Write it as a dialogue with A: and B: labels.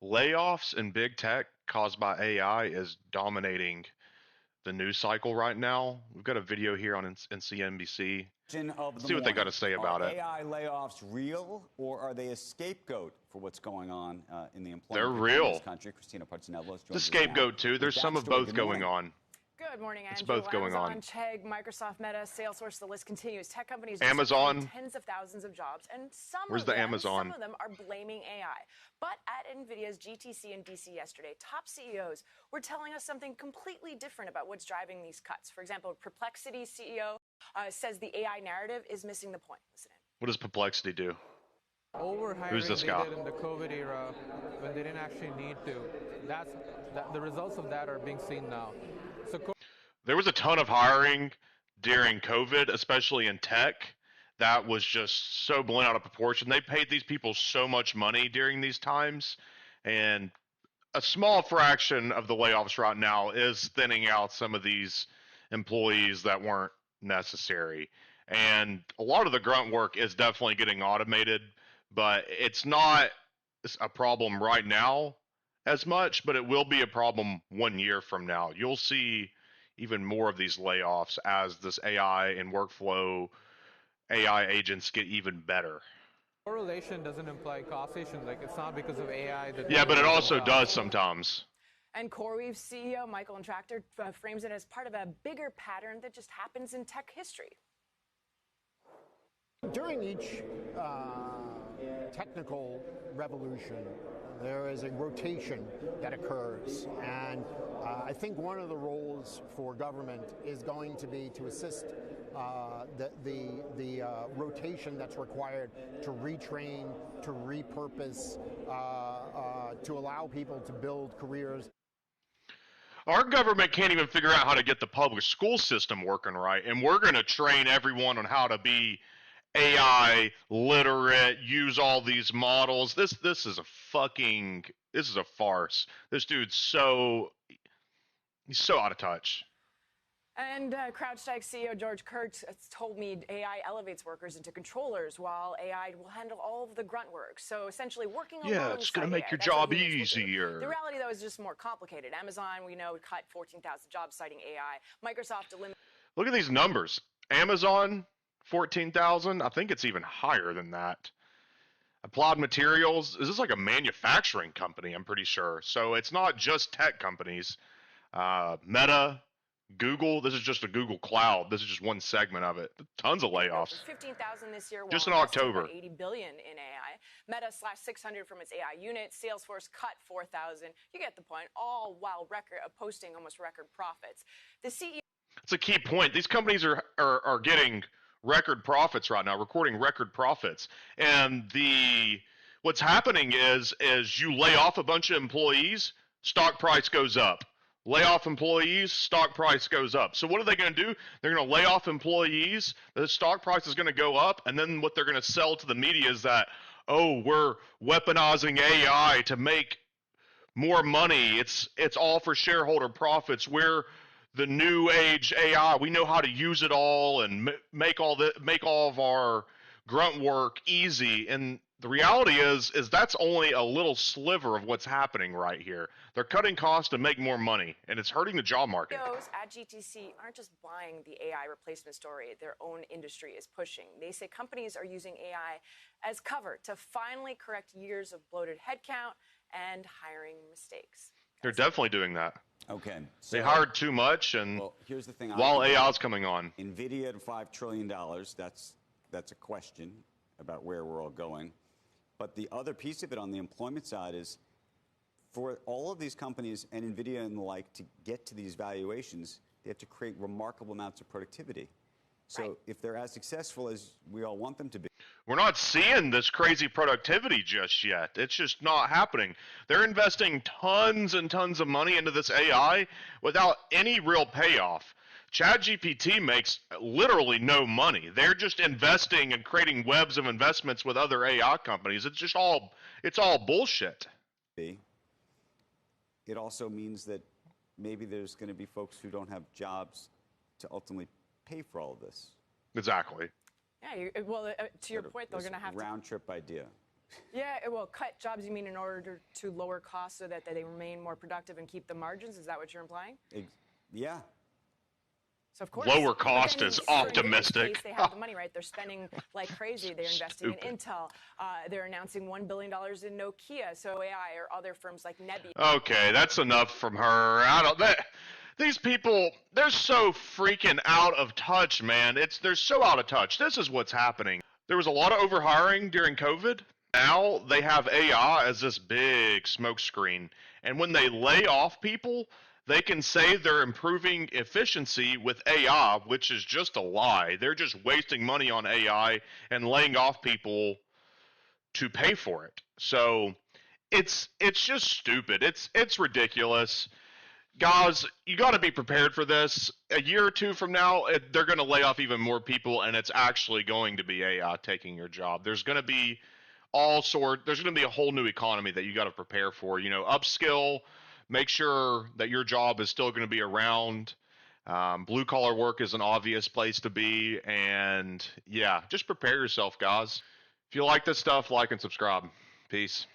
A: Layoffs in big tech caused by AI is dominating the news cycle right now. We've got a video here on CNBC.
B: Of
A: Let's
B: the
A: see what they got
B: morning.
A: to say
B: Are
A: about it.
B: AI layoffs real, or are they a scapegoat for what's going on in the
A: They're
B: employment in
A: real.
B: this country? Christina Partsinevelos joins
A: The
B: us
A: scapegoat
B: now
A: too. There's some of both going on.
C: Good morning,
A: It's
C: Andrew.
A: both going
C: Amazon,
A: on.
C: Chegg, Microsoft, Meta, Salesforce, the list continues. Tech companies
A: Amazon.
C: tens of thousands of jobs, and some
A: Where's
C: of
A: the
C: them,
A: Amazon?
C: some of them are blaming AI. But at NVIDIA's GTC in DC yesterday, top CEOs were telling us something completely different about what's driving these cuts. For example, Perplexity CEO says the AI narrative is missing the point. Listen in.
A: What does Perplexity do?
D: Overhiring
A: Who's this guy?
D: they did in the COVID era when they didn't actually need to. The results of that are being seen now. So
A: there was a ton of hiring during COVID, especially in tech. That was just so blown out of proportion. They paid these people so much money during these times, and a small fraction of the layoffs right now is thinning out some of these employees that weren't necessary. And a lot of the grunt work is definitely getting automated, but it's not a problem right now as much, but it will be a problem 1 year from now. You'll see even more of these layoffs as this AI and workflow AI agents get even better.
D: Correlation doesn't imply causation. Like, it's not because of AI that.
A: Yeah, but it also does sometimes.
C: And CoreWeave CEO Michael Intractor frames it as part of a bigger pattern that just happens in tech history.
E: During each technical revolution, there is a rotation that occurs, and I think one of the roles for government is going to be to assist the rotation that's required to retrain, to repurpose, to allow people to build careers.
A: Our government can't even figure out how to get the public school system working right, and we're going to train everyone on how to be AI literate, use all these models. This is a farce. This dude's he's so out of touch.
C: And CrowdStrike CEO George Kurtz told me AI elevates workers into controllers, while AI will handle all of the grunt work. So essentially, working alongside
A: it's going to make
C: AI,
A: your
C: that's what
A: job
C: humans will do.
A: easier.
C: The reality, though, is just more complicated. Amazon, we know, cut 14,000 jobs citing AI. Microsoft eliminated.
A: Look at these numbers. Amazon, 14,000. I think it's even higher than that. Applied Materials, is this like a manufacturing company? I'm pretty sure. So it's not just tech companies. Meta, Google, this is just a Google Cloud. This is just one segment of it. Tons of layoffs.
C: 15,000 this year,
A: just in October.
C: 80 billion in AI. Meta slashed 600 from its AI unit. Salesforce cut 4,000. You get the point. All while posting almost record profits. The CEO.
A: It's a key point. These companies are getting record profits right now, recording record profits, and what's happening is you lay off a bunch of employees, stock price goes up. Lay off employees, stock price goes up. So what are they going to do? They're going to lay off employees, the stock price is going to go up, and then what they're going to sell to the media is that, oh, we're weaponizing AI to make more money. It's all for shareholder profits. We're the new age AI. We know how to use it all and make all of our grunt work easy. And the reality is that's only a little sliver of what's happening right here. They're cutting costs to make more money, and it's hurting the job market.
C: CEOs at GTC aren't just buying the AI replacement story their own industry is pushing. They say companies are using AI as cover to finally correct years of bloated headcount and hiring mistakes.
A: They're definitely doing that.
B: Okay.
A: So, they hired too much, and
B: well, here's the thing.
A: While AI's coming on.
B: NVIDIA at $5 trillion, that's a question about where we're all going. But the other piece of it on the employment side is for all of these companies and NVIDIA and the like to get to these valuations, they have to create remarkable amounts of productivity. So if they're as successful as we all want them to be.
A: We're not seeing this crazy productivity just yet. It's just not happening. They're investing tons and tons of money into this AI without any real payoff. ChatGPT makes literally no money. They're just investing and creating webs of investments with other AI companies. It's all bullshit.
B: It also means that maybe there's going to be folks who don't have jobs to ultimately pay for all of this.
A: Exactly.
C: Yeah, well, to your point, they're going to have
B: round trip idea.
C: Yeah, well, cut jobs, you mean in order to lower costs so that they remain more productive and keep the margins? Is that what you're implying?
B: Yeah.
C: So of course.
A: Lower
C: But
A: cost
C: then
A: is
C: for NVIDIA's
A: optimistic.
C: case, they have the money, right? They're spending like crazy. They're investing
A: Stupid.
C: in Intel. They're announcing $1 billion in Nokia, so AI or other firms like Nebula.
A: Okay, that's enough from her. I don't. These people, they're so freaking out of touch, man. They're so out of touch. This is what's happening. There was a lot of overhiring during COVID. Now they have AI as this big smokescreen, and when they lay off people, they can say they're improving efficiency with AI, which is just a lie. They're just wasting money on AI and laying off people to pay for it. So it's just stupid. It's ridiculous. Guys, you got to be prepared for this. A year or two from now, they're going to lay off even more people, and it's actually going to be AI taking your job. There's going to be there's going to be a whole new economy that you got to prepare for. You know, upskill, make sure that your job is still going to be around. Blue collar work is an obvious place to be, and yeah, just prepare yourself, guys. If you like this stuff, like and subscribe. Peace.